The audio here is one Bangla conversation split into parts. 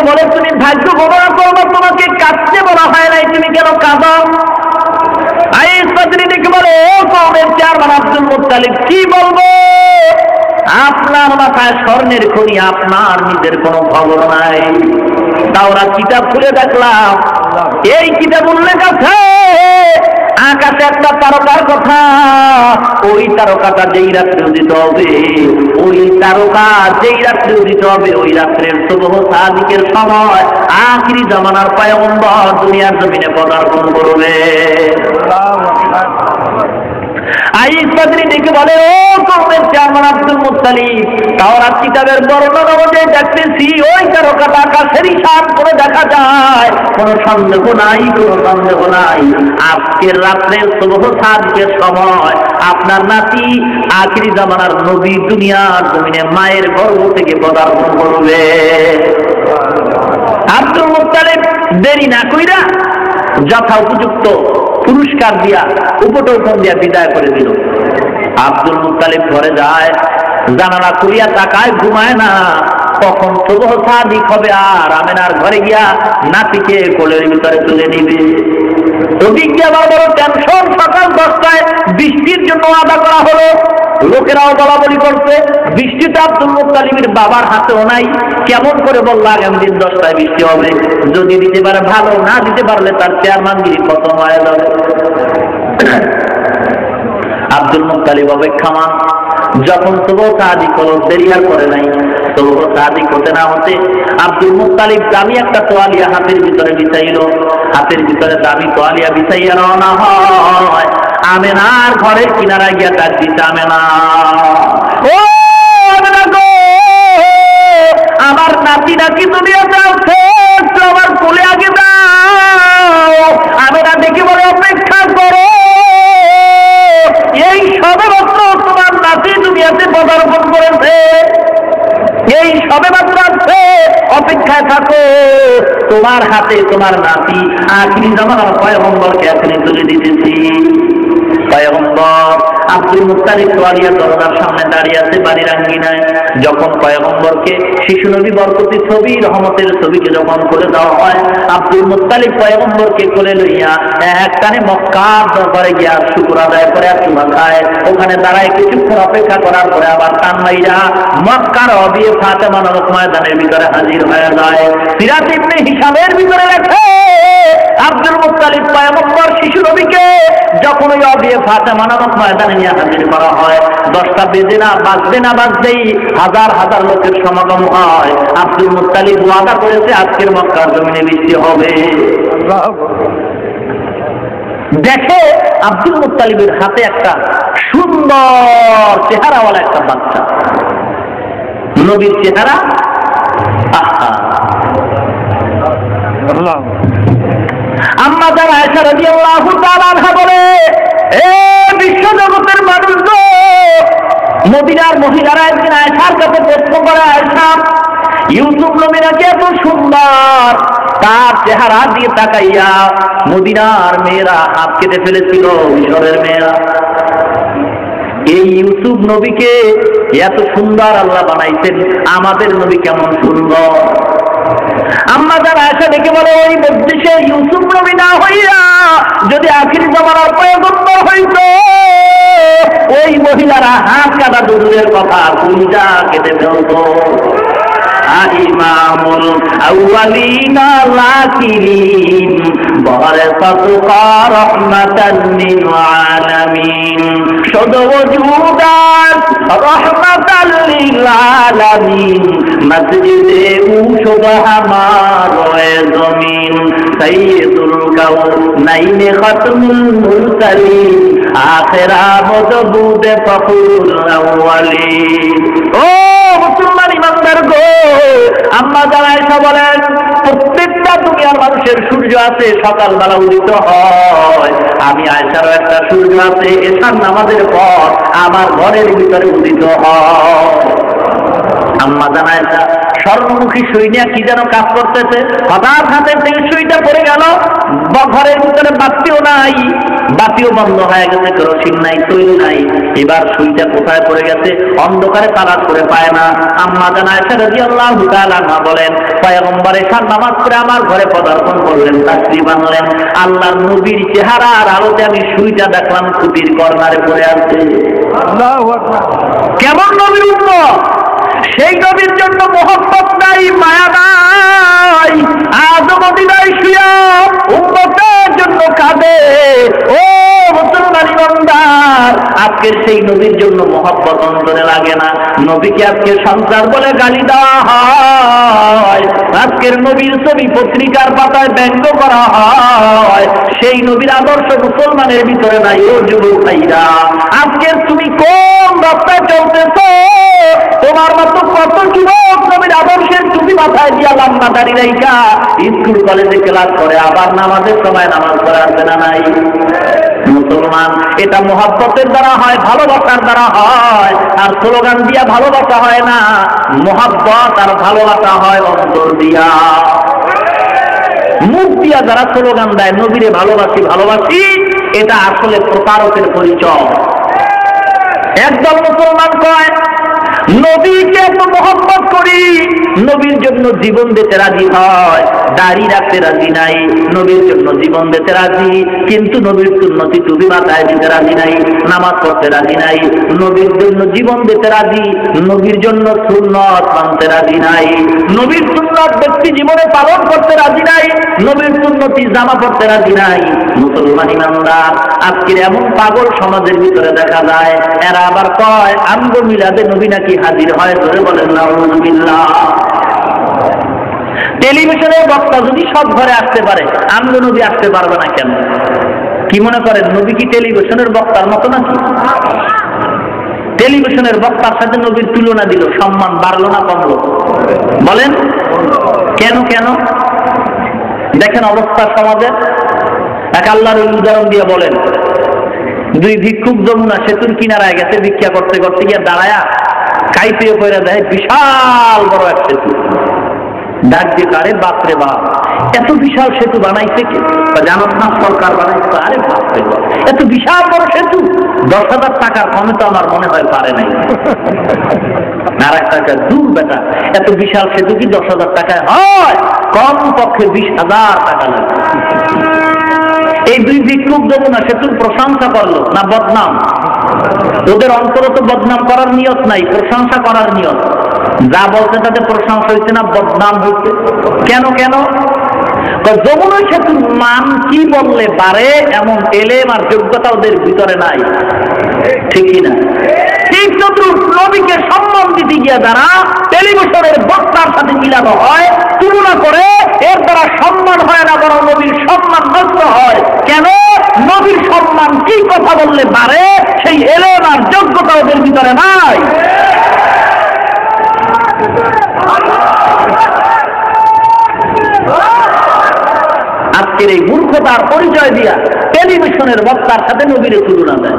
বলে, তুমি ভাগ্য গণনা করবো, তোমাকে কাঁদতে বলা হয় নাই, তুমি কেন কাঁদো? আইস বদরি ডেকে বলে, ও কওমের চেয়ারম্যান আব্দুল মুত্তালিব, কি বলবো? আপনার মাথায় স্বর্ণের খনি, আপনার নিজের কোনো খবর নাই। তাওরাত কিতাব খুলে দেখলাম, এই কিতাব উল্লেখ আছে আকাশে একটা তারকার কথা। ওই তারকাটা যেই রাত্রে উদিত হবে, ওই তারকা যেই রাত্রে উদিত হবে, ওই রাত্রের সুবহ সাদিকের সময় আখিরি জামানার পয়গম্বর দুনিয়ার জমিনে পদার্পণ করবে। আইস বদরি ডেকে বলে, ও কওমের চেয়ারম্যান আব্দুল মুত্তালিব, তাওরাত কিতাবের বর্ণনা অনুযায়ী দেখতেছি ওই তারকাটা আকাশের ইশারা করে দেখা যায়। কোনো সন্দেহ নাই, কোনো সন্দেহ নাই, আজকের রাত্রের সুবহ সাদিকের সময় আপনার নাতি আখিরি জামানার নবী দুনিয়ার জমিনে মায়ের গর্ভ থেকে পদার্পণ করবে। আব্দুল মুত্তালিব দেরি না কইরা যথা উপযুক্ত পুরস্কার দিয়া উপটোকন দিয়া বিদায় করে দিল। আব্দুল মুত্তালিব ঘরে যায়, জানালা খুলিয়া তাকায়, ঘুমায় না, কখন সুবহ সাদিক হবে আর আমেনার ঘরে গিয়া নাতিকে কোলের ভিতরে তুলে নিবে। ওদিকে আবার বড় টেনশন, সকাল 10টায় বৃষ্টির জন্য আদা করা হলো, লোকেরাও বলাবলি করছে, বৃষ্টিটা আব্দুল মুত্তালিবের বাবার হাতেও নাই। কেমন করে বলল আগামী দিন 10টায় বৃষ্টি হবে, যদি দিতে পারে ভালো, না দিতে পারলে তার চেয়ারম্যানগিরি খতম হয়ে যাবে। Abdul Muttalib অপেক্ষামান। যখন সুবহ সাদিক হলো, দেরি আর করে নাই। সুবহ সাদিক হতে না হতে আব্দুল মুত্তালিব দামি একটা তোয়ালিয়া হাতের ভিতরে বিছাইল, হাতের ভিতরে দামি তোয়ালিয়া বিছাইয়া রওনা হয়। আমেনার ঘরের কিনারায় গিয়া ডাক দিতে, আমেনা, ও আমেনা গো, আমার নাতি নাকি দুনিয়াতে আছে, আমার কোলে আগে দাও। আমেনা দেখে বলে, অপেক্ষা করো, এই সবে মাত্র তোমার নাতি দুনিয়াতে পদার্পণ করেছে, এই সবে মাত্র আছে, অপেক্ষায় থাকো, তোমার হাতে তোমার নাতি আখিরি জামানার পয়গম্বরকে এখনই তুলে দিতেছি। পয়গম্বর আব্দুল মুত্তালিব তোয়ালিয়া দরজার সামনে দাঁড়িয়ে আছে বাড়ির আঙ্গিনায়। যখন পয়গম্বরকে শিশু নবী বরকতি ছবি, রহমতের ছবিকে যখন করে দেওয়া হয়, আব্দুল মুত্তালিব পয়গম্বরকে কোলে লইয়া এক টানে মক্কার দরবারে গিয়া শুকর আদায় করে চুমা খায়। ওখানে দাঁড়ায় কিছুক্ষণ অপেক্ষা করার পরে আবার টান মাইরা মক্কার অবিয়ে ফাতেমা নামক ময়দানের ভিতরে হাজির হয়ে যায়। সিরাত ইবনে হিশামের ভিতরে লেখে, আব্দুল মুত্তালিব পয়গম্বর শিশু নবীকে যখন ওই অবিয়ে ফাতেমা নামক ময়দানে নিয়ে হাজির করা হয়, 10টা বেজে না বাজতেই হাজার হাজার লোকের সমাগম হয়। আব্দুল মুত্তালিব ওয়াদা করেছে আজকের মক্কার জমিনে বৃষ্টি হবে। দেখে আব্দুল মুত্তালিবের হাতে একটা সুন্দর চেহারাওয়ালা একটা বাচ্চা, নবীর চেহারা। আম্মা যারা আয়েশা রাদিয়াল্লাহু তাআলা আনহা বলে, এ বিশ্ব জগতের মানুষ গো, মদিনার মহিলারা একদিন আয়েশার কাছে প্রশ্ন করে, আয়েশা, ইউসুফ নবী নাকি এত সুন্দর, তার চেহারা দিয়ে তাকাইয়া মদিনার মেয়েরা হাত কেটে ফেলেছিল, মিশরের মেয়েরা। এই ইউসুফ নবীকে এত সুন্দর আল্লাহ বানাইছেন, আমাদের নবী কেমন সুন্দর। আম্মা যারা আয়েশা দেখে বলে, ওই মজলিসে ইউসুফ নবী না হইয়া যদি আখির জামানার পয়গম্বর হইত, ওই মহিলারা হাত কাটা দূরের কথা কুলজা কেটে ফেলতো। ইমামুল আউয়ালিনা লাকিরিন বারাকাতুকা রাহমাতাল লিল আলামিন, শুধু ওজুদাত রাহমাতাল লিল আলামিন, মসজিদে উশুবা হামারে জমিন, সাইয়্যিদুল কাউনাইন খাতমুল মুরসালিন, আখিরা মজবুদে ফখরুল আউয়ালিন। ও মুসলমান ইমানদার গো, আম্মা যারা আয়েশা বলেন, প্রত্যেকটা দুনিয়ার মানুষের সূর্য আছে, সকালবেলা উদিত হয়। আমি আয়েশারও একটা সূর্য আছে, এশার নামাজের পর আমার ঘরের ভিতরে উদিত হয়। আম্মা জানা আয়েশা স্বর্ণমুখী সুই নিয়ে কি যেন কাজ করতেছে, হঠাৎ হাতের থেকে সুইটা পড়ে গেল, ঘরের ভিতরে বাতিও নাই, বাতিও বন্ধ হয়ে গেছে, কেরোসিন নাই, তৈল নাই। এবার সুইটা কোথায় পড়ে গেছে, অন্ধকারে তালাশ করে পায় না। আম্মা জান আয়েশা রাদিয়াল্লাহু তাআলা আনহা বলেন, পয়গম্বর এসে নামাজ পড়ে আমার ঘরে পদার্পণ করলেন, তাশরিফ আনলেন। আল্লাহর নবীর চেহারার আলোতে আমি সুইটা দেখলাম খুঁটির কর্নারে পড়ে আছে। আল্লাহু আকবার। কেমন নবীর উম্মত, সেই নবীর জন্য মহব্বত নাই, মায়া নাই। আজও মদিনায় শুয়া উম্মতের জন্য কাঁদে। ও মুসলমান ইমানদার, আজকের সেই নবীর জন্য মহব্বত অন্তরে লাগে না। নবীকে আজকে সন্ত্রাস বলে গালি দেওয়া হয়, আজকের নবীর ছবি পত্রিকার পাতায় ব্যঙ্গ করা হয়। সেই নবীর আদর্শ মুসলমানের ভিতরে নাই। ও যুবক ভাইরা, আজকের তুমি কোন রাস্তায় চলতেছ? তোমার মতো কত যুবক নবীর আদর্শের টুপি মাথায় দিয়া লম্বা দাড়ি রাইখা স্কুল কলেজে ক্লাস করে, আবার নামাজের সময় নামাজ পড়ে আসবে না নাই? মুসলমান, এটা মহব্বতের দ্বারা হয়, ভালোবাসার দ্বারা হয়। আর স্লোগান দিয়া ভালোবাসা হয় না, মহব্বত আর ভালোবাসা হয় অন্তর দিয়া। মুখ দিয়া যারা স্লোগান দেয় নবীরে ভালোবাসি ভালোবাসি, এটা আসলে প্রতারকের পরিচয়। একদল মুসলমান কয় নবীকে এত মহব্বত করি, নবীর জন্য জীবন দিতে রাজি হয়, দাড়ি রাখতে রাজি নাই, নবীর জন্য জীবন দিতে রাজি, কিন্তু নবীর সুন্নতি টুপি মাথায় দিতে রাজি নাই, নামাজ পড়তে রাজি নাই। নবীর জন্য জীবন দিতে রাজি, নবীর জন্য সুন্নত মানতে রাজি নাই। নবীর সুন্নত ব্যক্তি জীবনে পালন করতে রাজি নাই, নবীর সুন্নতি জামা পড়তে রাজি নাই। মুসলমান ইমানদার, আজকের এমন পাগল সমাজের ভিতরে দেখা যায়। এরা আবার কয় আমগো মিলাদে নবী নাকি হাজির হয়। ধরে বলেন নাউযুবিল্লাহ। টেলিভিশনের বক্তা যদি সব ঘরে আসতে পারে, আমগো নবী আসতে পারবে না কেন? কি মনে করেন, নবী কি টেলিভিশনের বক্তার মতো নাকি? টেলিভিশনের বক্তার সাথে নবীর তুলনা দিল, সম্মান বাড়লো না কমলো? বলেন কেন? কেন দেখেন অবস্থা সমাজের। এক আল্লাহর উদাহরণ দিয়ে বলেন, দুই ভিক্ষুক যমুনা সেতুর কিনারায় গেছে, ভিক্ষা করতে করতে গিয়ে দাঁড়ায়া কাইতে পড়ে দেয় বিশাল বড় এক সেতু। ডাক দিয়ে কারে, বাপরে বাপ, এত বিশাল সেতু বানাইছে কে? জানাত না সরকার বানাইছে? আরে বাপরে বাপ, এত বিশাল বড় সেতু 10,000 টাকার কমে তো আমার মনে হয় পারে নাই। আর এক টাকা দূর বেটা, এত বিশাল সেতু কি 10,000 টাকায় হয়? কম পক্ষে 20,000 টাকা লাগে। এই দুই ভিক্ষুক যমুনা সেতুর প্রশংসা করলো না বদনাম? ওদের অন্তরে তো বদনাম করার নিয়ত নাই, প্রশংসা করার নিয়ত। যা বলছে তাতে প্রশংসা হয়েছে না বদনাম হয়েছে? কেন কেন? যমুনা সেতুর মান কি বললে পারে এমন এলেম আর যোগ্যতা ওদের ভিতরে নাই, ঠিকই না? ঠিক তদ্রুপ নবীকে সম্মান দিতে গিয়ে যারা টেলিভিশনের বক্তার সাথে মিলানো হয়, তুলনা করে, এর দ্বারা সম্মান হয় না, বরং নবীর সম্মান নষ্ট হয়। কেন? নবীর সম্মান কি কথা বললে পারে সেই এলেম আর যোগ্যতা ওদের ভিতরে নাই। আজকের এই মূর্খতার পরিচয় দিয়া টেলিভিশনের বক্তার সাথে নবীর তুলনা দেয়।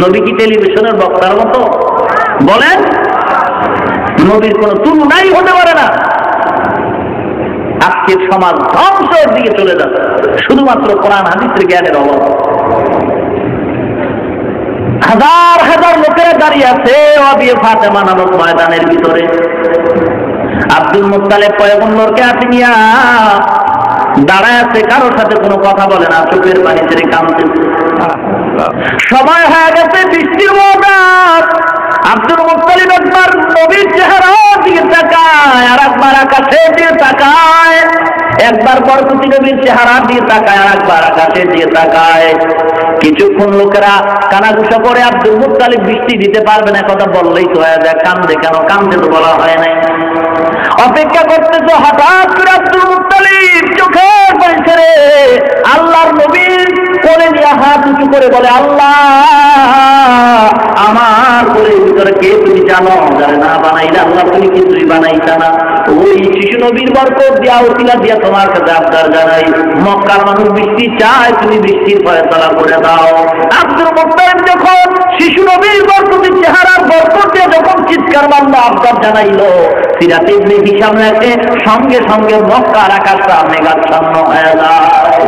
নবী কি টেলিভিশনের বক্তার মতো? বলেন, নবীর কোন তুলনাই হতে পারে না। আজকের সমাজ ধ্বংসের দিকে চলে যাচ্ছে শুধুমাত্র কোরআন হাদিসের জ্ঞানের অভাব। হাজার হাজার লোকেরা দাঁড়িয়ে আছে ওয়াবিয়ে ফাতেমা নামক ময়দানের ভিতরে। আব্দুল মুত্তালিব পয়গম্বরকে হাতে নিয়া দাঁড়ায় আছে, কারোর সাথে কোনো কথা বলে না, চোখের পানি ছেড়ে কাঁদতেছে। সময় হয়ে গেছে বৃষ্টির মৌসুম। আব্দুল মুত্তালিব একবার নবীর চেহারা দিকে তাকায়, আর একবার আকাশের দিকে তাকায়, একবার বরকতি নবীর চেহারা দিয়ে তাকায়, আর একবার আকাশের দিকে তাকায়। কিছুক্ষণ লোকেরা কানাঘুষা করে, আব্দুল মুত্তালিব বৃষ্টি দিতে পারবে না কথা বললেই তো হয়ে যায়, কান্দে কেন? কান্দে তো বলা হয় নাই। অপেক্ষা করতেছে, হঠাৎ করে আব্দুল মুত্তালিব চোখের পানি ছেড়ে আল্লাহর নবীর কোলে নিয়ে হাত উঁচু করে বলে, আল্লাহ আমার কোলের ভিতরে কে তুমি জানো? যারা না বানাইলে আল্লাহ তুমি কিছুই বানাইতা না। ওই শিশু নবীর বরকত দিয়া ওসিলা দিয়া তোমার কাছে আবদার জানাই, মক্কার মানুষ বৃষ্টি চায়, তুমি বৃষ্টির ফয়সালা করে দাও। আব্দুল মুত্তালিব যখন শিশু নবীর বরকতের চেহারার বরকত দিয়ে যখন চিৎকার মারল, আবদার জানাইলো, সিরাতে ইবনে হিশাম লেখে সঙ্গে সঙ্গে মক্কার আকাশটা মেঘাচ্ছন্ন হয়ে যায়।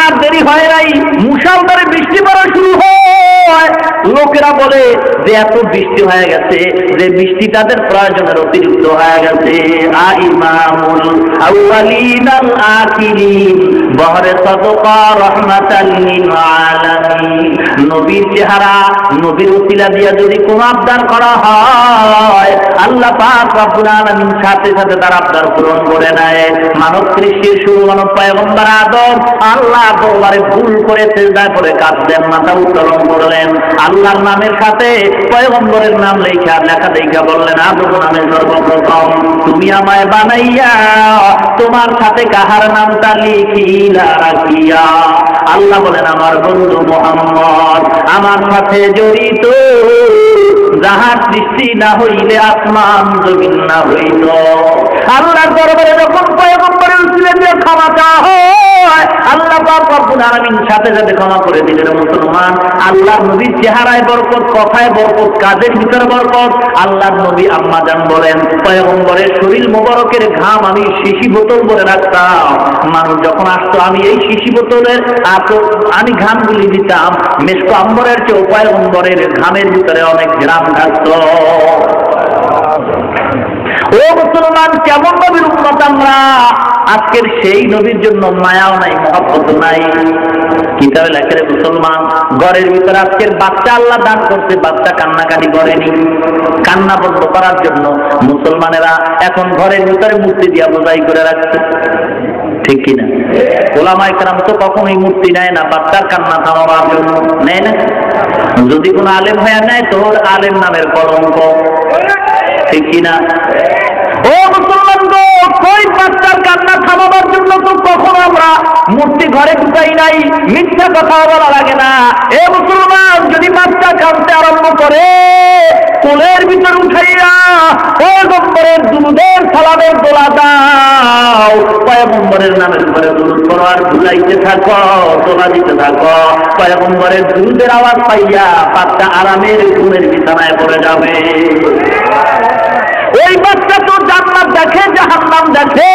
আর দেরি হয় নাই, মুষলধারে বৃষ্টি পড়া শুরু হয়। লোকেরা বলে যে এত বৃষ্টি হয়ে গেছে যে বৃষ্টি তাদের প্রয়োজনের অতিরিক্ত হয়ে গেছে। ইমামুল আউয়ালিন আল আখিরিন বহরে সাদকা রাহমাতাল লিল আলামিন। নবীর চেহারা, নবীর ওসিলা দিয়া যদি কোনো আবদার করা হয়, আল্লাহ পাক রব্বুল আলামিন সাথে সাথে তার আবদার পূরণ করে নেয়। মানব সৃষ্টির শুরু মানব পয়গম্বর আদম আল্লাহ দরবারে ভুল করে সিজদা করে কাঁদলেন, মাথা উত্তোলন করলেন, আল্লাহর নামের সাথে পয়গম্বরের নাম লেখা দেখা বললেন, আদম নামে সর্বপ্রথম তুমি আমায় বানাইয়া তোমার সাথে কাহার নামটা লিখিলা রাখিয়া। আল্লাহ বলেন আমার বন্ধু মুহাম্মদ আমার সাথে জড়িত, যাহার সৃষ্টি না হইলে আসমান জমিন না হইত। আল্লাহর দরবারে যখন পয়গম্বরের উসিলা দিয়ে ক্ষমা চাওয়া হয়, আল্লাহ পাক রব্বুল আলামিন সাথে সাথে ক্ষমা করে দিলেন। মুসলমান, আল্লাহর নবীর চেহারায় বরকত, কথায় বরকত, কাজের ভিতরে বরকত। আল্লাহর নবী আম্মা জান বলেন, পয়গম্বরের শরীর মোবারকের ঘাম আমি শিশি বোতল ভরে রাখতাম। মানুষ যখন আসতো আমি এই শিশি বোতলের আমি ঘামগুলি দিতাম। মেশকো আম্বরের চেয়ে পয়গম্বরের ঘামের ভিতরে অনেক ঘাম থাকতো। ও মুসলমান, কেমন নবীর উম্মত আমরা! আজকের সেই নবীর জন্য মায়াও নাই, মহব্বত নাই। কিতাবে লেখে মুসলমান, ঘরের ভিতরে আজকের বাচ্চা আল্লাহ দান করতে, বাচ্চা কান্নাকাটি করেনি। কান্না বন্ধ করার জন্য মুসলমানেরা এখন ঘরের ভিতরে মূর্তি দিয়া বোঝাই করে রাখছে, ঠিক কিনা? ওলামায়ে কেরাম তো কখনোই মূর্তি নেয় না, বাচ্চার কান্না থামাবার জন্য নেয় না। যদি কোনো আলেম হয়ে নেয় তো আলেম নামের কলঙ্ক, ঠিক কিনা? ও মুসলমান গো, কই বাচ্চার কান্না থামাবার জন্য তো কখনো আমরা মূর্তি ঘরে ঢুকাই নাই। মিথ্যা কথা বলা লাগে না। এ মুসলমান, যদি বাচ্চা কাঁদতে আরম্ভ করে, কোলের ভিতর উঠাইয়া পয়গম্বরের দুরূদের সালামের দোলা দাও, পয়গম্বরের নামের উপরে দুরূদ করো আর ঝুলাইতে থাকো, দোলা দিতে থাকো। পয়গম্বরের দুরূদের আওয়াজ পাইয়া বাচ্চা আরামের ঘুমের বিছানায় পড়ে যাবে। ওই বাচ্চা তো জান্নাত দেখে, জাহান্নাম দেখে,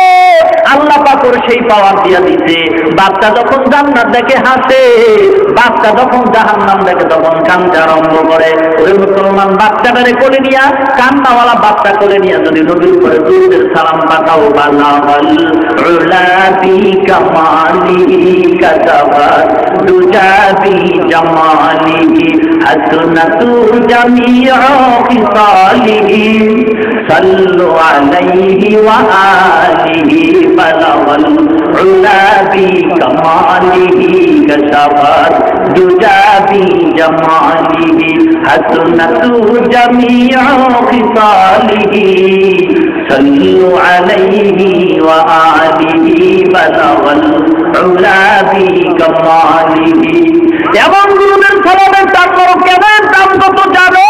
আল্লাহ পাক ওর সেই পাওয়ার দিয়া দিতে। বাচ্চা যখন জান্নাত দেখে হাসে, বাচ্চা যখন জাহান্নাম দেখে তখন কাঁদতে আরম্ভ করে। ওই মুসলমান, বাচ্চাটারে কোলে নিয়া, কান্নাওয়ালা বাচ্চা কোলে নিয়া যদি নবীর উপরে দুরূদের সালাম পাঠাও, বালাগাল উলা বি কামালিহি কাতাবাত দুজাবি জামালিহি হাসনাতু জামিউ খিসালিহি সাল্লু আলাইহি ওয়া আলিহি বালাগাল উলা বি কামালিহি কাতাবাত দুজাবি জামালিহি হাসনাতু জামিউ খিসালিহি সাল্লু আলাইহি ওয়া আলিহি বালাগাল উলা বি কামালিহি। এমন গুরুদের সালামের দাম করো, কেমন দাম কত জানো?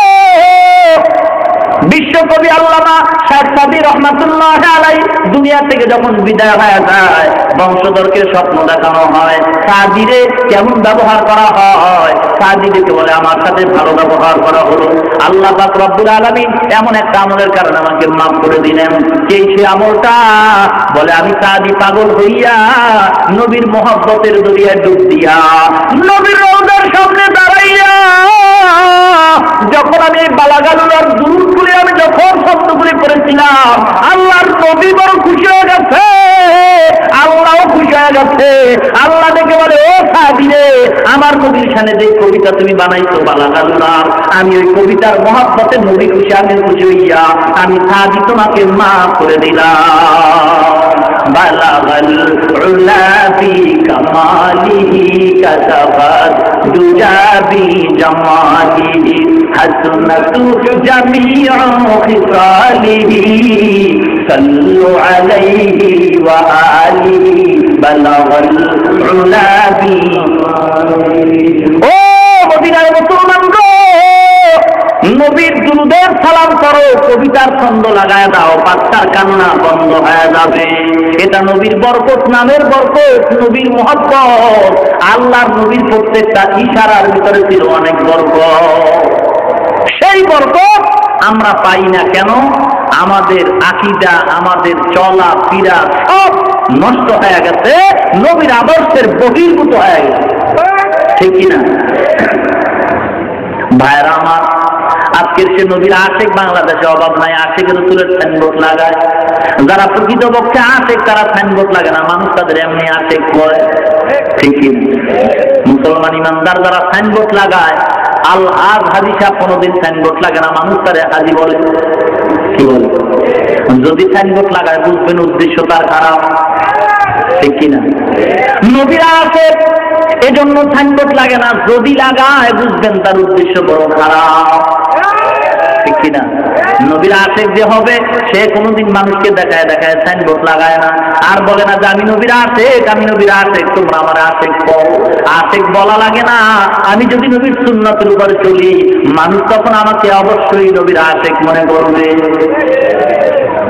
বিশ্বকবি আল্লামা শেখ সাদী রহমাতুল্লাহ আলাইহি দুনিয়া থেকে যখন বিদায় হয়ে যায়, বংশধরকে স্বপ্ন দেখানো হয়, সাদিরে কেমন ব্যবহার করা হয়। সাদিকে বলে আমার সাথে ভালো ব্যবহার করা হলো, আল্লাহ পাক রব্বুল আলামিন এমন একটা আমলের কারণে আমাকে মাফ করে দিলেন। এই সে আমলটা, বলে আমি সাদি পাগল হইয়া নবীর মহব্বতের দরিয়ায় ডুব দিয়া নবীর রওজার সামনে দাঁড়াইয়া যখন আমি বালাগালুর দুরূদ গুলি আমি যখন শব্দগুলি পড়েছিলাম, আল্লাহর নবী বড় খুশি হয়ে গেছে, আল্লাহও খুশি হয়ে গেছে। আল্লাহ দেখে বলে, ও সাদি রে, আমার নবীর সামনে যে কবিতা তুমি বানাইছো বালাগালুর, আমি ওই কবিতার মহব্বতে নবী খুশি, আমি খুশি হইয়া আমি সাদি তোমাকে মাফ করে দিলাম। বালাগাল উলা বি কামালিহি কাতাবাত দুজাবি জামালিহি হাসনাতু জামিউ খিসালিহি সাল্লু আলাইহি ওয়া আলিহি বালাগাল উলা বি। ও মদিনার মুসলমান গো, নবীর দুরুদের সালাম করো, কবিতার ছন্দ লাগায় দাও, বাচ্চার কান্না বন্ধ হয়ে যাবে। এটা নবীর বরকত, নামের বরকত, নবীর মহব্বত। আল্লাহর নবীর প্রত্যেকটা ইশারার ভিতরে ছিল অনেক বরকত। সেই বরকত আমরা পাই না কেন? আমাদের আকীদা, আমাদের চলা ফিরা সব নষ্ট হয়ে গেছে, নবীর আদর্শের বহির্ভূত হয়ে গেছে, ঠিক কিনা ভাইরা আমার? আজকের সে নবীর আশেক বাংলাদেশে অভাব নাই, আশেকের রাসূলের সাইনবোর্ড লাগায়। যারা প্রকৃতপক্ষে আশেক তারা সাইনবোর্ড লাগে না, মানুষ তাদের এমনি আশেক বলে, ঠিক কিনা? মুসলমান ইমানদার যারা সাইনবোর্ড লাগায়, আল হাজ হাজি সাহেব কোনোদিন সাইনবোর্ড লাগে না, মানুষ তারে হাজি বলে। কি বলে? যদি সাইনবোর্ড লাগায় বুঝবেন উদ্দেশ্য তার খারাপ, ঠিক কিনা? নবীরা আছে এজন্য সাইনবোর্ড লাগে না, যদি লাগায় বুঝবেন তার উদ্দেশ্য বড় খারাপ, ঠিক কিনা? নবীর আশেক যে হবে সে কোনোদিন মানুষকে দেখায় দেখায় সাইনবোর্ড লাগায় না, আর বলে না যে আমি নবীর আশেক, আমি নবীর আশেক, তোমরা আমার আশেক কও। আশেক বলা লাগে না। আমি যদি নবীর সুন্নতের উপরে চলি, মানুষ তখন আমাকে অবশ্যই নবীর আশেক মনে করবে।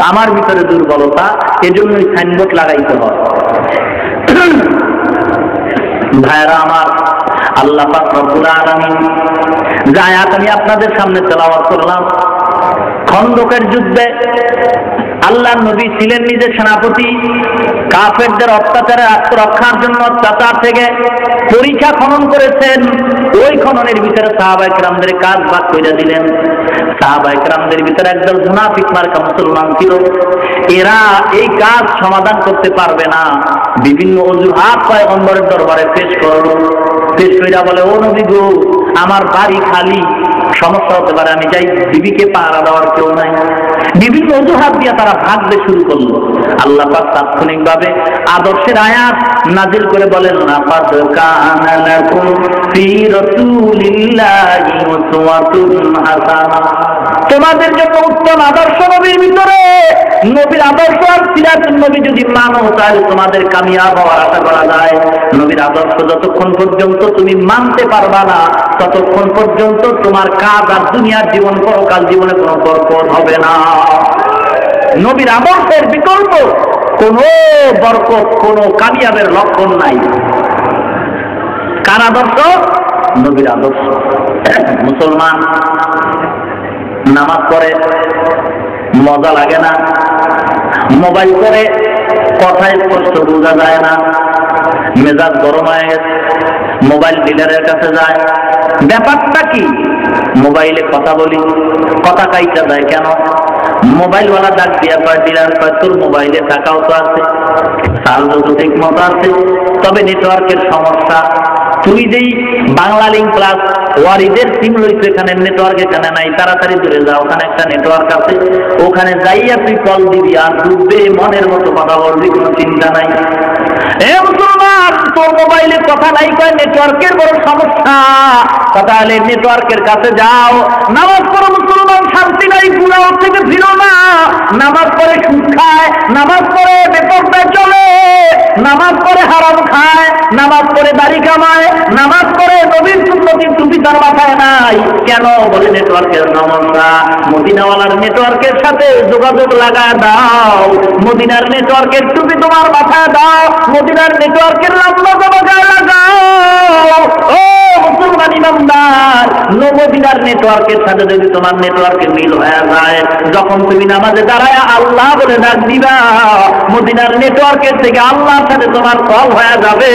আমার ভিতরে দুর্বলতা, এজন্যই সাইনবোর্ড লাগাইতে হয়। ভাইরা আমার, আল্লাহ পাক রব্বুল আলামিন যে আয়াত আমি আপনাদের সামনে তেলাওয়াত করলাম, খন্দকের যুদ্ধে আল্লাহর নবী ছিলেন নিজে সেনাপতি, কাফেরদের অত্যাচারে আত্মরক্ষার জন্য অত্যাচার থেকে পরীক্ষা খনন করেছেন। ওই খননের ভিতরে সাহাবায়ে কেরামদের কাজ ভাগ করে দিলেন। সাহাবায়ে কেরামদের ভিতরে একদল মুনাফিক মার্কা মুসলমান ছিল, এরা এই কাজ সমাধান করতে পারবে না, বিভিন্ন অজুহাত পয়গম্বরের দরবারে পেশ করলো। পেশ কইরা বলে, ও নবী গো, আমার বাড়ি খালি, সমস্যা হতে পারে, আমি যাই, বিবিকে পাহারা দেওয়ার কেউ নাই। বিভিন্ন অজুহাত দিয়ে তারা ভাগতে শুরু করলো। আল্লাহ পাক তাৎক্ষণিকভাবে আদর্শের আয়াত নাজিল করে বলেন, লাকাদ কানা লাকুম ফী রাসূলিল্লাহি উসওয়াতুন হাসানাহ, তোমাদের জন্য উত্তম আদর্শ নবীর ভিতরে। নবীর আদর্শ আর সিরাতুন নবী যদি মানো, তাহলে তোমাদের কামিয়াব হওয়ার আশা করা যায়। নবীর আদর্শ যতক্ষণ পর্যন্ত তুমি মানতে পারবা না, ততক্ষণ পর্যন্ত তোমার কাজ আর দুনিয়ার জীবন, পরকাল জীবনে কোনো বরকত হবে না। নবীর আদর্শের বিকল্প কোনো বরকত, কোনো কামিয়াবের লক্ষণ নাই। কার আদর্শ? নবীর আদর্শ। মুসলমান নামাজ পড়ে, মজা লাগে না, মোবাইল করে কথায় স্পষ্ট বোঝা যায় না, মেজাজ গরম হয়ে গেছে, মোবাইল ডিলারের কাছে যায়। ব্যাপারটা কি? মোবাইলে কথা বলি, কথা কাইটা যায় কেন? মোবাইলওয়ালা ডাক দিয়া কয়, ডিলার কয়, তোর মোবাইলে টাকাও তো আছে, চার্জও তো ঠিক মতো আছে, তবে নেটওয়ার্কের সমস্যা। তুই যেই বাংলা লিঙ্ক প্লাস ওয়ারিদের সিম লইছো, এখানে নেটওয়ার্ক এখানে নাই, তাড়াতাড়ি দূরে যা, ওখানে একটা নেটওয়ার্ক আছে, ওখানে যাইয়া তুই কল দিবি, আর ডুববে মনের মতো কথা বলবি, কোনো চিন্তা নাই। এ মুসলমান, তোর মোবাইলে কথা নাই কয় নেটওয়ার্কের বড় সমস্যা, তাহলে নেটওয়ার্কের কাছে যাও, নামাজ পড়ো। মুসলমান শান্তি নাই, গুনাহ থেকে ফিরো না। নামাজ পড়ে সুদ খায়, নামাজ পড়ে বেপরদায় চলে, নামাজ পড়ে হারাম খায়, নামাজ পড়ে দাড়ি কামায়, নামাজ পড়ে নবীর সুন্নতির টুপি তার মাথায় নাই। কেন? বলে নেটওয়ার্কের সমস্যা। মদিনাওয়ালার নেটওয়ার্কের সাথে যোগাযোগ লাগায় দাও, মদিনার নেটওয়ার্কের টুপি তোমার মাথায় দাও, মদিনার নেটওয়ার্কের লম্বা জায়গায় লাগাও। ও মুসলমান ইমানদার, মদিনার নেটওয়ার্কের সাথে যদি তোমার নেটওয়ার্কের মিল হয়ে যায়, যখন তুমি নামাজে দাঁড়ায় আল্লাহ বলে ডাক দিবা, মদিনার নেটওয়ার্কের থেকে আল্লাহর সাথে তোমার কল হয়ে যাবে।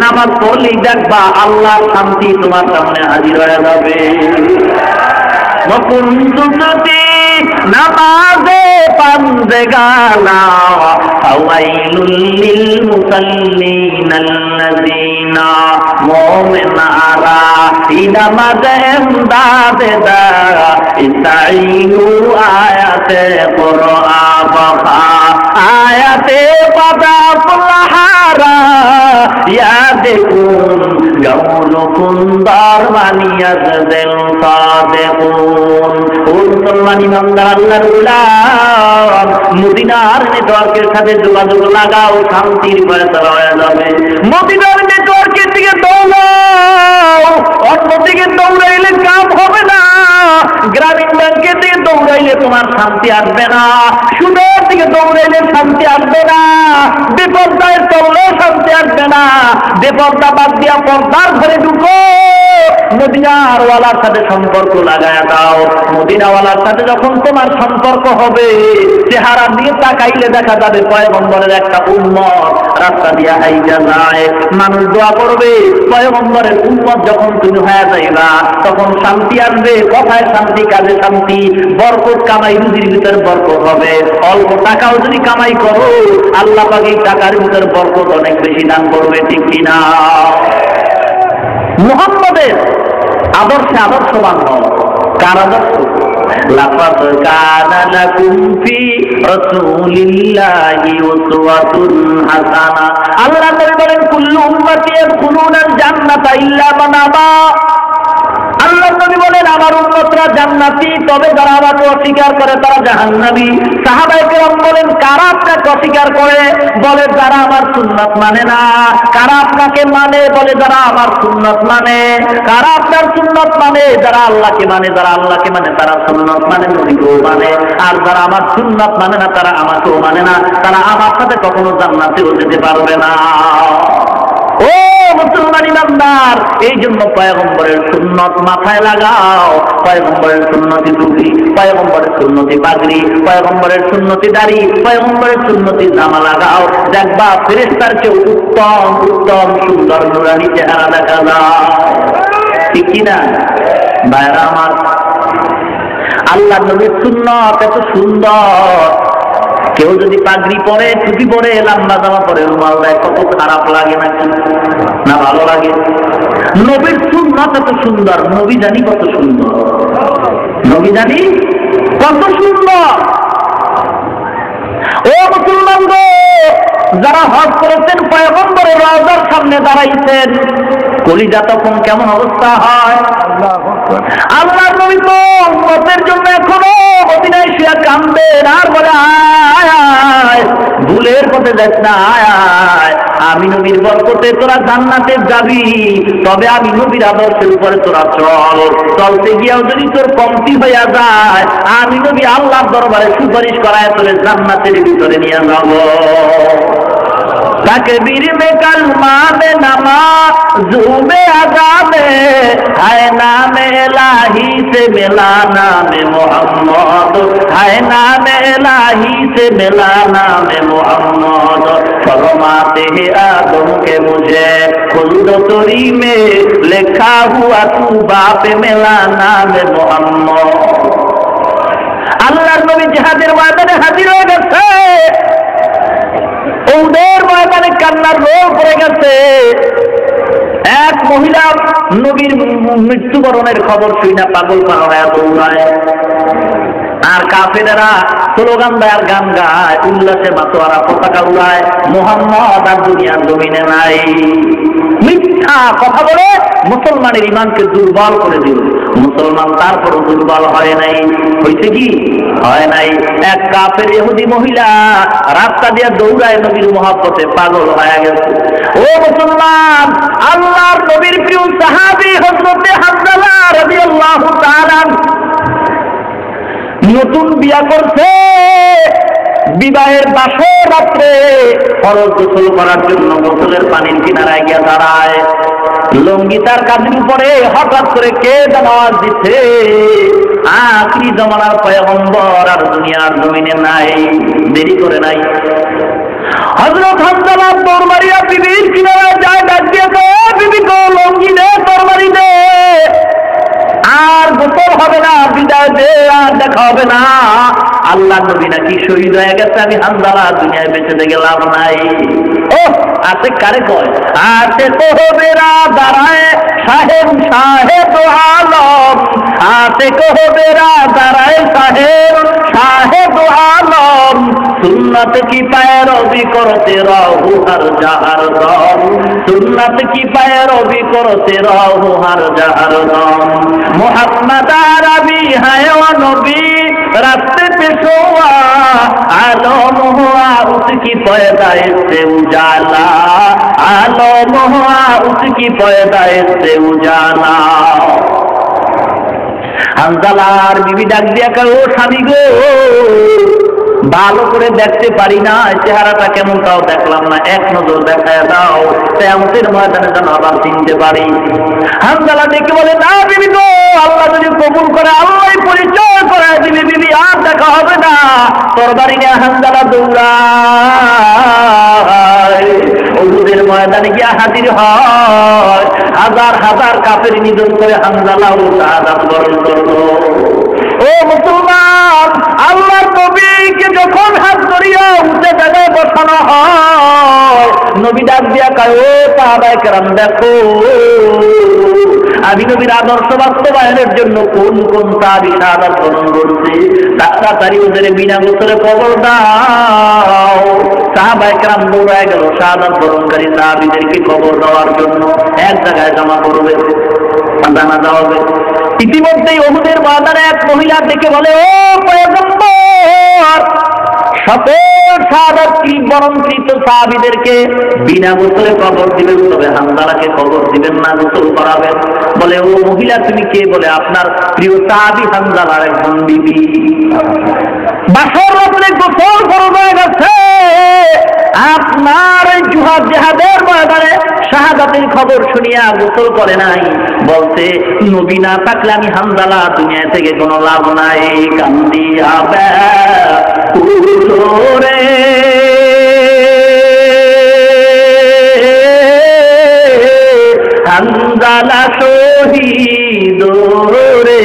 নামাজ পড়লেই দেখবা আল্লাহর শান্তি তোমার সামনে হাজির হয়ে যাবে। নামাজে পান্দেগানা ফাওয়াইলুল লিল মুসাল্লিনাল্লাযিনা মুমিনারা ইনামাজে এমদাদে দা ইস্তাইনু আয়াতে কুরআন বাফা আয়াতে বাদাফুলহারা ইয়া দেখুন গাউলুকুন দারমানিয়াত দেল সাদেকুন। ও মুসলমান ইমানদার, আল্লাহর গোলাম, মদিনার নেটওয়ার্কের সাথে যোগাযোগ লাগাও, শান্তির ফয়সালা হয়ে যাবে। মদিনার নেটওয়ার্কের দিকে দৌড়াও, অন্যদিকে দৌড়াইলে কাজ হবে না। গ্রামীণ ব্যাংকের দিকে দৌড়াইলে তোমার শান্তি আসবে না, সুদের দিকে দৌড়াইলে শান্তি আসবে না, বিপর্যয়ের চললেও শান্তি আসবে না। বিপর্যা বাদ দিয়া পর্দার ঘরে ঢুকো, মদিনার ওয়ালার সাথে সম্পর্ক লাগায় দাও। মদিনাওয়ালার সাথে যখন তোমার সম্পর্ক হবে, চেহারার দিকে তাকাইলে দেখা যাবে পয়গম্বরের একটা উম্মত রাস্তা দিয়া হাইটা যায়, মানুষ দোয়া করবে। পয়গম্বরের উম্মত যখন তুমি হয়ে যাইবা, তখন শান্তি আসবে, কথায় শান্তি, কাজে শান্তি, বরকত কামাই, রুজির ভিতরে বরকত হবে। অল্প টাকাও যদি কামাই করো, আল্লাহ পাক এই টাকার ভিতরে বরকত অনেক বেশি দান করবে, ঠিক কিনা? মুহাম্মদের আদর্শে আদর্শবান হও। কার আদর্শ? লাকাদ কানা লাকুম ফি রাসূলিল্লাহি উসওয়াতুন হাসানা। আল্লাহ নবী বলেন, কুল্লু উম্মতি ইয়াদখুলুনাল জান্নাতা ইল্লা মান আবা। আল্লাহ নবী বলেন, আমার উম্মতরা জান্নাতি, তবে যারা আমাকে অস্বীকার করে তারা জাহান্নামী। সাহাবায়ে কেরাম বলেন, কারা আপনাকে অস্বীকার করে? বলে, যারা আমার সুন্নাত মানে না। কারা আপনাকে মানে? বলে, যারা আমার সুন্নাত মানে। কারা আপনার সুন্নাত মানে? যারা আল্লাহকে মানে। যারা আল্লাহকে মানে তারা সুন্নাত মানে, নবীকেও মানে। আর যারা আমার সুন্নাত মানে না, তারা আমাকেও মানে না, তারা আমার সাথে কখনো জান্নাতেও যেতে পারবে না। ও মুসলমান ইমানদার, এই জন্য পয়গম্বরের সুন্নত মাথায় লাগাও। পয়গম্বরের সুন্নতি টুপি, পয়গম্বরের সুন্নতি পাগড়ি, পয়গম্বরের সুন্নতি দাড়ি, পয়গম্বরের সুন্নতি জামা লাগাও। দেখবা ফেরেশতার চেয়ে উত্তম উত্তম সুন্দর নুরানি চেহারা দেখা যায়, ঠিক কিনা? ভাইরা আমার, আল্লাহ নবীর সুন্নত এত সুন্দর। কেউ যদি পাগড়ি পরে, টুপি পরে, লম্বা জামা পরে, রুমাল দেয়, কত খারাপ লাগে নাকি? না ভালো লাগে? নবীর সুন্নাত এত সুন্দর, নবী জানি কত সুন্দর, নবী জানি কত সুন্দর। ও মুসলমান গো, যারা হজ করেছেন, পয়গম্বরের রওজার সামনে দাঁড়াইছেন, কলিজা তখন কেমন অবস্থা হয়? আল্লাহর নবী তো উম্মতের জন্য এখনো মদিনায় শুয়ে কাঁদবেন আর বলে, আয় আয়, ভুলের পথে যাস না, আয় আয়, আমি নবীর বরকতে তোরা জান্নাতে যাবি, তবে আমি নবীর আদর্শের উপরে তোরা চল। চলতে গিয়েও যদি তোর কমতি হইয়া যায়, আমি নবী আল্লাহর দরবারে সুপারিশ করায় তোরে জান্নাতের ভিতরে নিয়ে যাব। तकबीर में कलमा में नमाज़ में अज़ा में है नाम इलाही से मिला नाम मोहम्मद, है नाम इलाही से मिला नाम मोहम्मद। फरमाते हैं आदम के मुझे खुल्द तोरी में लिखा हुआ तू बाप मिला नाम मोहम्मद। আল্লাহর নবী জিহাদের ময়দানে হাজির হয়ে গেছে, ওদের ময়দানে কান্নার রোল পড়ে গেছে। এক মহিলা নবীর মৃত্যুবরণের খবর শুনে পাগল পাগল হয়ে দৌড়ায়, আর কাফেরেরা স্লোগান দেয় আর গান গায়, উল্লাসে মাতোয়ারা পতাকা উড়ায়, মুহাম্মদ আর দুনিয়ার জমিনে নাই। মিথ্যা কথা বলে মুসলমানের ইমানকে দুর্বল করে দিল। মুসলমান তারপরও দুর্বল হয় নাই। হয়েছে কি? হয় নাই। এক কাফের ইহুদি মহিলা রাস্তা দিয়ে দৌড়ায় নবীর মহব্বতে পাগল হয়ে গেছে। ও মুসলমান, আল্লাহর নবীর প্রিয় সাহাবী হযরতে হামজা রাদিয়াল্লাহু তাআলা নতুন বিয়া করছে, বিবাহের বাসর রাত্রে ফরজ গোসল করার জন্য গোসলের পানির কিনারায় গিয়ে দাঁড়ায়। লঙ্গি তার কাঁধের উপরে হঠাৎ করে কে আওয়াজ দিচ্ছে, আখিরি জমানার পয়গম্বর আর দুনিয়ার জমিনে নাই। দেরি করে নাই, হযরত হামজা দৌড় মারিয়া বিবির কিনারায় যায়, ডাক দিয়ে বিবি গো, লঙ্গি দে, তরবারি দে, আর গোসল হবে না, বিদায় দে, আর দেখা হবে না। আল্লাহ নবী নাকি শহীদ হয়ে গেছে, আমি হামজালা দুনিয়ায় বেঁচে থেকে লাভ নাই। ও আছে কারে কয়, আছে কোহবেরা দাঁড়ায় সাহেব সাহেব আলম, আছে কোহবেরা দাঁড়ায় সাহেব সাহেব আলম, সুন্নত की पैरवी करते रहो हर जहर दम, सुन्नत की पैरवी करते रहो हर जहर दम। मोहम्मद अरबी है वो नबी रास्ते पे सोआ, आलम हुआ उसकी पैदाइश से उजाला, आलम हुआ उसकी पैदाइश से उजाला। হানজালার বিবি ডাক দিয়া কয়, ও স্বামী গো, ভালো করে দেখতে পারি না, চেহারাটা কেমন তাও দেখলাম না, এক নজর দেখায় দাও, কিয়ামতের ময়দানে যেন আবার চিনতে পারি। হানজালা ডেকে বলে, না বিবি গো, আল্লাহ যদি কবুল করে আল্লাহ পরিচয় করে দিবি বিবি, আর দেখা হবে না। তরবারি নিয়ে হানজালা দৌড়ায়, উহুদের ময়দানে গিয়া হাজির হয়। হাজার হাজার কাফের নিধন করে হানজালা ও শাহাদাত বরণ করলো। ও মুসলমান, আল্লাহর নবীকে যখন হাত ধরিয়া উঠে জায়গায় বসানো হয়, নবী ডাক দিয়া কয়, ও সাহাবায়ে কেরাম দেখো, আমি নবীর আদর্শ বাস্তবায়নের জন্য কোন কোন সাহাবী শাহাদাত বরণ করছে, তাড়াতাড়ি ওদের বিনা গোসলে কবর দাও। সাহাবায়ে কেরাম দৌড়ায় গেল শাহাদাত বরণকারী সাহাবীদেরকে কবর দেওয়ার জন্য, এক জায়গায় জমা করবে, জানাজা হবে। ইতিমধ্যেই উহুদের ময়দানে এক মহিলা ডেকে বলে, ও পয়গম্বর, সকল শাহাদাত বরণকৃত সাহাবীদেরকে বিনা গোসলে কবর দিবেন, তবে হানজালাকে কবর দিবেন না, গোসল করাবেন। বলে, ও মহিলা তুমি কে? বলে, আপনার প্রিয় সাহাবী হানজালার একজন বিবি। বাসর রাতে গোসল ফরজ হয়ে গেছে, আপনার জিহাদের ময়দানে শাহাদাতের খবর শুনিয়া গোসল করে নাই, বলতে নবী না থাকলে আমি হানজালা দুনিয়া থেকে কোনো লাভ নাই। কান্দিয়া রে হানজালা শহীদ রে,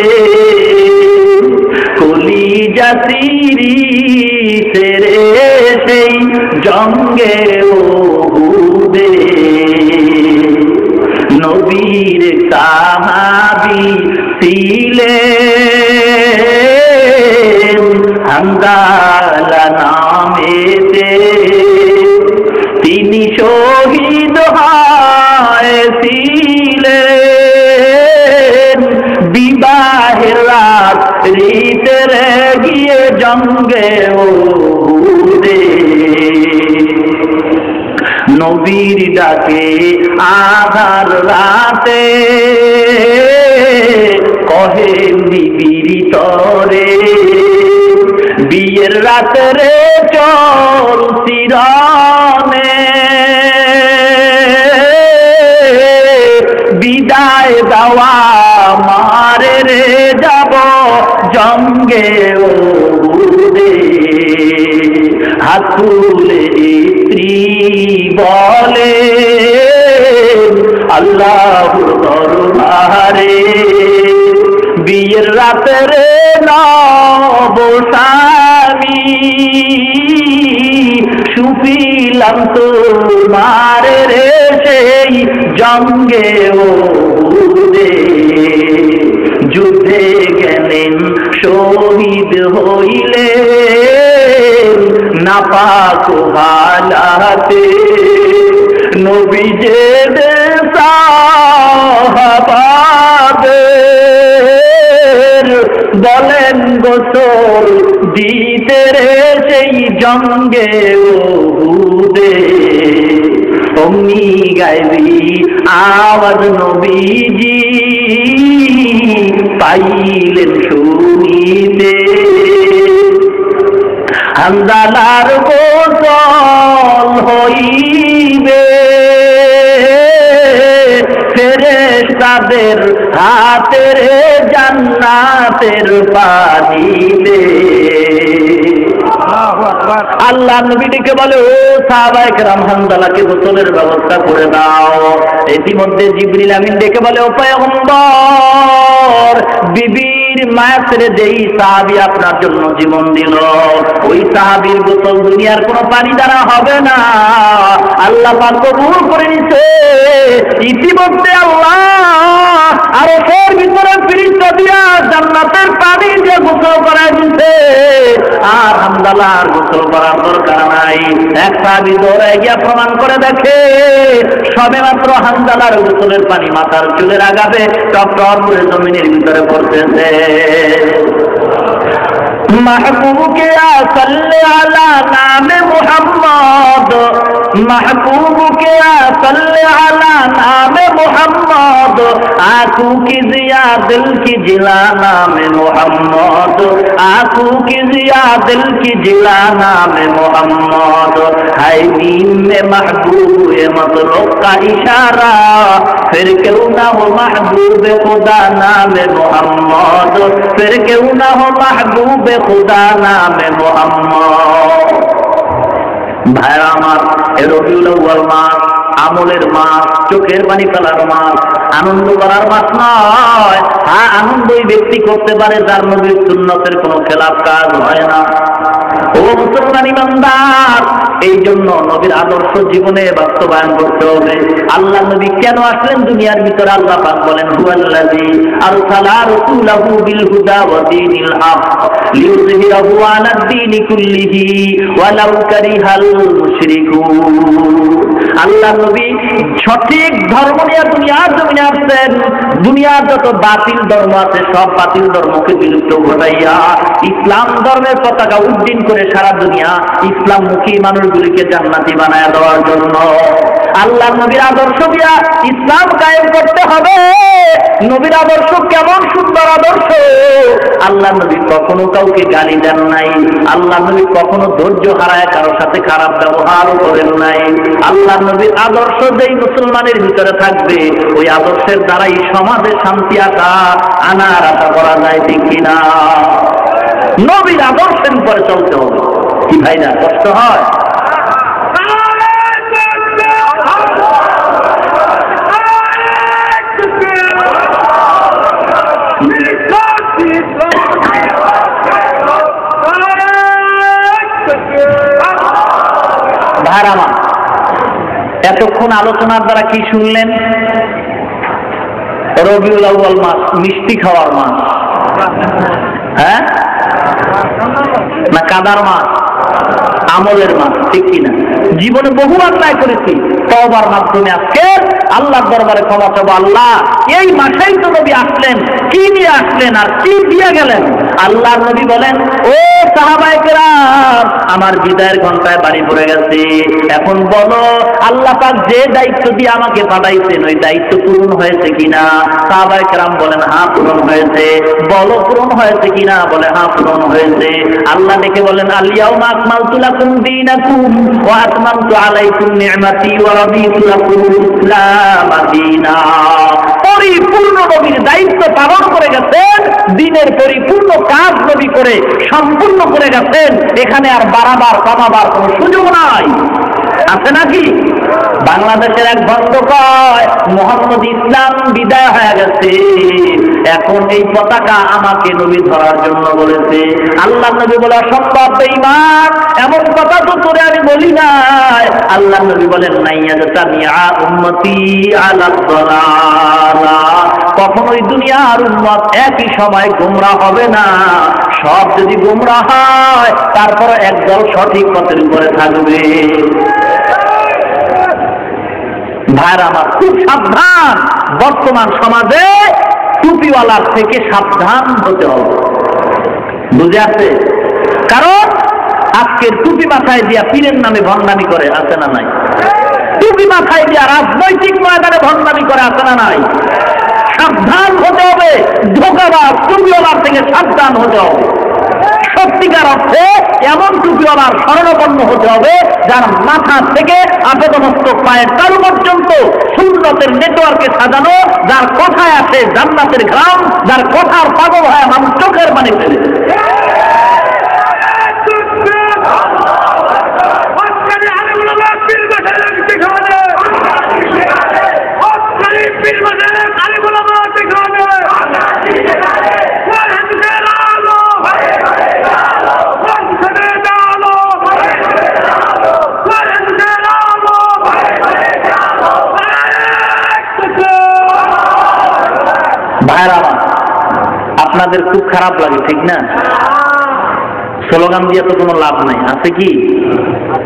কলিজা সিরিতে রে সেই জঙ্গে উহুদে, নবীর সাহাবী ছিলেন হানজালা নামেতে, তিনি শহীদ হয়েছিলেন বিবাহের রাত রিতের গিয়ে জঙ্গে উহুদে। নবীর ডাকে আধার রাতে কহেন বিবির তরে, বিয়ের রাতে রে চল চিরনে, বিদায় দেওয়া মারে রে যাব জঙ্গে উহুদে। হাত তুলে স্ত্রী বলে, আল্লাহর দরবারে বিয়ের রাতে রে নব স্বামী, সুফিলাম তোমার রে সেই জঙ্গে উহুদে। যুদ্ধে গেলেন শহীদ হইলে নাপাক হালাতে, নবীজের সাহাবাদের বলেন গোসল দিতে রে সেই জঙ্গে উহুদে। অমনি গাইবি আওয়াজ নবীজি পাইলেন শুনিতে, হানজালার গোসল হইবে ফেরেশতাদের হাতের জান্নাতের পানিতে। আল্লাহ নবীকে বলে, ও সাহাবায়ে কেরাম হানজালাকে গোসলের ব্যবস্থা করে দাও। ইতিমধ্যে জিবরিল আমিন ডেকে বলে, ও পয়গম্বর, বিবির মায়া ছেড়ে যেই সাহাবী আপনার জন্য জীবন দিল, ওই সাহাবীর গোসল দুনিয়ার কোনো পানি দ্বারা হবে না, আল্লাহ পাক কবুল করে নিছে। ইতিমধ্যে আল্লাহ আরশের ভিতরে ফিরিস্তা দিয়া জান্নাতের পানি দিয়ে গোসল করায় দিছে, আর হানজালার গোসল করার দরকার নাই। এক সাহাবী দৌড়ায় গিয়া প্রমাণ করে দেখে, সবে মাত্র হানজালার গোসলের পানি মাথার চুলের আগাবে টপ টপ করে জমিনের ভিতরে পড়তেছে। महबूब के साल्ले अला नाम मुहम्मद, महबूब के सल्ले अला नाम मोहम्मद, आंखों की जिया दिल की जिला नाम मोहम्मद, आंखों की जिया दिल की जिला नाम मोहम्मद, है नीम में महबूब मतलब का इशारा, फिर क्यों ना हो महबूब खुदा नाम मोहम्मद, फिर क्यों ना हो महबूब खुदा नाम मोहम्मद। ভাইরা আমার, এ রবিউল আউয়াল মাস আমলের মাস, চোখের পানি ফেলার মাস, আনন্দ করার মাস নয়। হ্যাঁ, আনন্দই ব্যক্তি করতে পারে যার নবীর সুন্নতের কোনো খেলাফ কাজ হয় না। ও মুসলমান ইমানদার, এই জন্য নবীর আদর্শ জীবনে বাস্তবায়ন করতে হবে। আল্লাহ নবী কেন আসলেন দুনিয়ার ভিতরে? আল্লাহ পাক বলেন, হুয়াল্লাযী আরসালা রাসূলাহু বিল হুদা ওয়া দীনিল হক লিইয়ুযহিরাহু আলাদ দীনি কুল্লিহি ওয়ালাউ কারিহাল মুশরিকুন। আল্লাহ নবী সঠিক ধর্ম নিয়ে দুনিয়ার জমিনে আসছেন। দুনিয়ার যত বাতিল ধর্ম আছে সব বাতিল ধর্মকে বিলুপ্ত ঘটাইয়া ইসলাম ধর্মের পতাকা উড্ডীন করে সারা দুনিয়া ইসলামমুখী মানুষগুলিকে জান্নাতি বানায় দেওয়ার জন্য আল্লাহ নবীর আদর্শ দিয়া ইসলাম কায়েম করতে হবে। নবীর আদর্শ কেমন সুন্দর আদর্শ! আল্লাহ নবী কখনো কাউকে গালি দেন নাই, আল্লাহ নবী কখনো ধৈর্য হারায় কারোর সাথে খারাপ ব্যবহার করেন নাই। আল্লাহ নবীর আদর্শ যেই মুসলমানের ভিতরে থাকবে, ওই আদর্শের দ্বারাই সমাজে শান্তি আনার আশা করা যায়, ঠিক কিনা? নবীর আদর্শের উপরে চলতে হবে। কি ভাই না, কষ্ট হয়? ভাইরামা, এতক্ষণ আলোচনার দ্বারা কি শুনলেন? রবিউল আউয়াল মাস মিষ্টি খাওয়ার মাস, হ্যাঁ না কাদার মাস? আমলের মাস, ঠিক কিনা? জীবনে বহু অন্যায় করেছি, তওবার মাধ্যমে আজকে আল্লাহর দরবারে ক্ষমা চাবো। আল্লাহ, এই মাসেই তো নবী আসলেন, কি নিয়ে আসলেন আর কি দিয়ে গেলেন? আল্লাহর নবী বলেন, ও সাহাবায়ে কেরাম, আমার বিদায়ের ঘন্টায় বাড়ি পড়ে গেছে। এখন বলো, আল্লাহ পাক যে দায়িত্ব দিয়ে আমাকে পাঠাইছেন ওই দায়িত্ব পূরণ হয়েছে কিনা? সাহাবায়ে কেরাম বলেন, হ্যাঁ পূরণ হয়েছে। বলো পূরণ হয়েছে কিনা? বলে হ্যাঁ পূরণ হয়েছে। আল্লাহ দেখে বলেন, আল ইয়াউমা আকমালতু লাকুম দীনাকুম ওয়া আতমামতু আলাইকুম নি'মাতি ওয়া রাদিতু লাকুমুল ইসলাম দীনা। পরিপূর্ণ নবীর দায়িত্ব পালন করে গেছেন, দিনের পরিপূর্ণ কাজ নবী করে সম্পূর্ণ করে গেছেন। এখানে আর বাড়াবার কমাবার কোনো সুযোগ নাই, আছে নাকি? বাংলাদেশের এক ভক্ত কয়, মোহাম্মদ ইসলাম বিদায় হয়ে গেছে, এখন এই পতাকা আমাকে নবী ধরার জন্য বলেছে। আল্লাহ নবী বলে, অসম্ভব বেঈমান, এমন কথা তো তোরে আমি বলি নাই। আল্লাহ নবী বলেন, নাইয়াতামিয়া উম্মতি আলা দালালা, কখনোই দুনিয়ার উম্মত একই সময় গোমরাহ হবে না। সব যদি গোমরাহ হয়, তারপর একদল সঠিক পথের উপরে থাকবে। ভাইরা আমার, খুব সাবধান। বর্তমান সমাজে টুপিওয়ালার থেকে সাবধান হতে হবে, বুঝে আছে? কারণ আজকের টুপি মাথায় দিয়া পীরের নামে ভণ্ডামি করে, আছে না নাই? টুপি মাথায় দিয়া রাজনৈতিক ময়দানে ভণ্ডামি করে, আছে না নাই? সাবধান হতে হবে, ধোঁকাবাজ টুপিওয়ালার থেকে সাবধান হতে হবে। সত্যিকার অর্থে এমন টুপিওয়ালার শরণাপন্ন হতে হবে যার মাথা থেকে আপাদমস্তক পায়ের তালু পর্যন্ত সুন্নতের নেটওয়ার্কে সাজানো, যার কথায় আছে জান্নাতের গ্রাম, যার কথার পাগল হয় মানুষ চোখের পানি ফেলে। ভাইরা, আপনাদের খুব খারাপ লাগে, ঠিক না? স্লোগান দিয়ে তো কোনো লাভ নাই, আছে কি?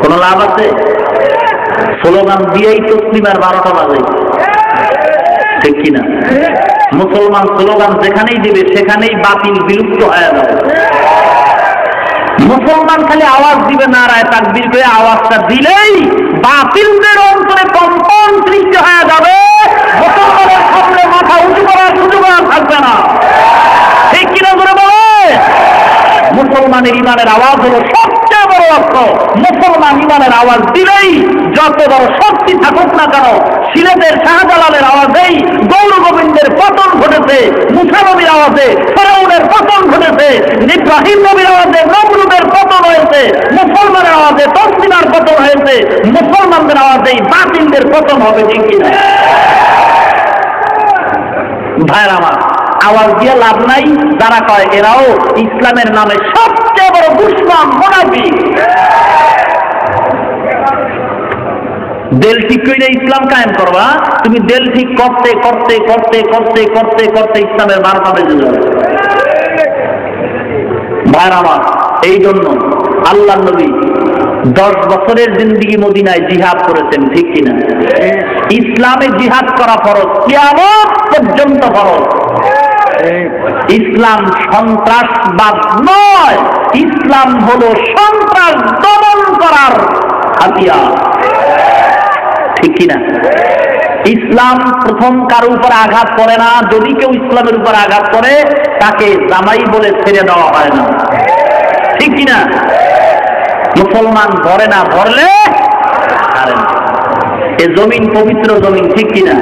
কোনো লাভ আছে? স্লোগান দিয়েই তসলিমার 12টা বাজে, ঠিক কিনা? মুসলমান স্লোগান যেখানেই দিবে সেখানেই বাতিল বিলুপ্ত হয়ে যাবে। মুসলমান খালি আওয়াজ দিবে, নারায়ে তাকবীর করে আওয়াজটা দিলেই বাতিলদের অন্তরে কম্পন সৃষ্টি হয়ে যাবে, মুসলমানের সামনে মাথা উঁচু করার সুযোগ আর থাকবে না। ঠিক কিনা করে বলে? মুসলমানের ইমানের আওয়াজ হলো সবচেয়ে বড় অস্ত্র। মুসলমান ইমানের আওয়াজ দিলেই যত বড় শক্তি থাকুক না কেন, সিলেটের শাহজালালের আওয়াজেই গৌর গোবিন্দের পতন ঘটেছে, মুসা নবীর আওয়াজে ফেরাউনের পতন ঘটেছে, ইব্রাহিম নবীর আওয়াজে নমরুদের পতন হয়েছে, মুসলমানের আওয়াজে তসলিমার পতন হয়েছে, মুসলমানদের আওয়াজেই বাতিলদের পতন হবে। ঠিক কিনা ভাইরা আমার? আওয়াজ দিয়ে লাভ নাই। যারা কয় এরাও ইসলামের নামে সবচেয়ে বড় দুশমন মুনাফিক। দিল ঠিক করে ইসলাম কায়েম করবা, তুমি দিল ঠিক করতে করতে করতে করতে করতে করতে ইসলামের মান পাবে। ভাইরা আমার, এই জন্য আল্লাহর নবী 10 বছরের জিন্দেগি মদিনায় জিহাদ করেছেন। ঠিক কিনা? ইসলামে জিহাদ করা ফরজ, কিয়ামত পর্যন্ত ফরজ। ইসলাম সন্ত্রাসবাদ নয়, ইসলাম হলো সন্ত্রাস দমন করার হাতিয়ার। ঠিক কিনা? ইসলাম প্রথম কারো উপর আঘাত করে না। যদি কেউ ইসলামের উপর আঘাত করে তাকে জামাই বলে ছেড়ে দেওয়া হয় না। ঠিক কিনা? মুসলমান ধরে না, ধরলে ছাড়ে না। এ জমিন পবিত্র জমিন। ঠিক কিনা?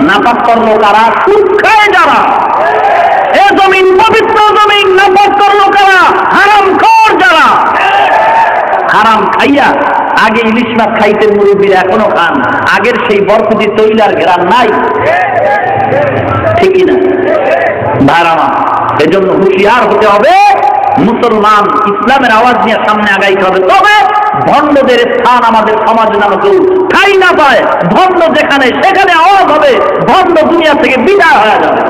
নাপাক করলো কারা? সুদ খায় যারা। এ জমিন পবিত্র জমিন, নাপাক করলো কারা? হারাম খোর যারা। হারাম খাইয়া আগে ইলিশ মাছ খাইতেন মুরব্বীরা, এখনো খান। আগের সেই বরফুদি তৈলার ঘেরান নাই। ঠিক কিনা ভাইরামা? এজন্য হুঁশিয়ার হতে হবে। মুসলমান ইসলামের আওয়াজ নিয়ে সামনে আগাইতে হবে। তবে ভণ্ডদের স্থান আমাদের সমাজে যেন কেউ ঠাই না পায়। ভণ্ড যেখানে সেখানে আওয়াজ হবে, ভণ্ড দুনিয়া থেকে বিদায় হয়ে যাবে।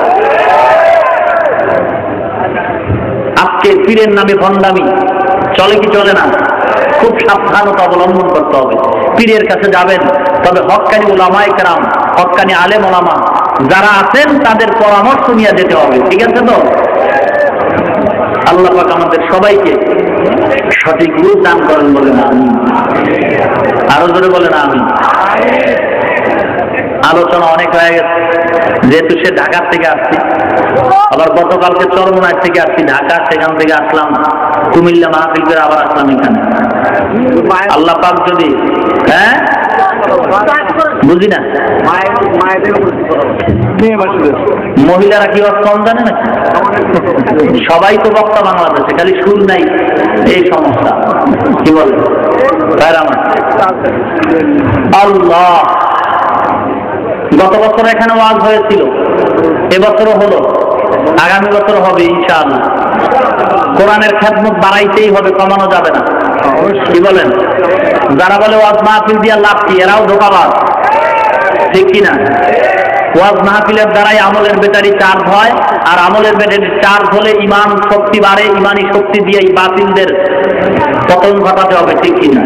আজকে পীরের নামে ভণ্ডামি চলে কি চলে না? খুব সাবধানতা অবলম্বন করতে হবে। পীরের কাছে যাবেন, তবে হক্কানি উলামায়ে কেরাম, হক্কানি আলেম ওলামা যারা আছেন তাদের পরামর্শ নিয়ে যেতে হবে। ঠিক আছে তো? আল্লাহ পাক আমাদের সবাইকে সঠিক রূপ দান করেন, বলেন আমিন। আরো জোরে বলেন আমিন। আলোচনা অনেক হয়ে গেছে, যেহেতু সে ঢাকার থেকে আসছি, আবার গতকালকে চরমনায় থেকে আসছি ঢাকা, সেখান থেকে আসলাম কুমিল্লা মাহফিল করে আবার আসলাম এখানে। আল্লাহ পাক যদি, হ্যাঁ বুঝি না, মহিলারা কি কম জানে না? সবাই তো বক্তা বাংলাদেশে, খালি সুর নাই, এই সমস্যা। কি বলে আল্লাহ? গত বছর এখানে ওয়াজ হয়েছিল, এবছরও হলো, আগামী বছর হবে ইনশাআল্লাহ। কোরআনের খেদমত বাড়াইতেই হবে, কমানো যাবে না। কি বলেন? যারা বলে ওয়াজ মাহফিল দিয়া লাভ কি, এরাও ধোঁকাবাজ। ঠিক কিনা? ওয়াজ মাহফিলের দ্বারাই আমলের ব্যাটারি চার্জ হয়, আর আমলের ব্যাটারি চার্জ হলে ইমান শক্তি বাড়ে। ইমানি শক্তি দিয়ে বাতিলদের পতন ঘটাতে হবে। ঠিক কিনা?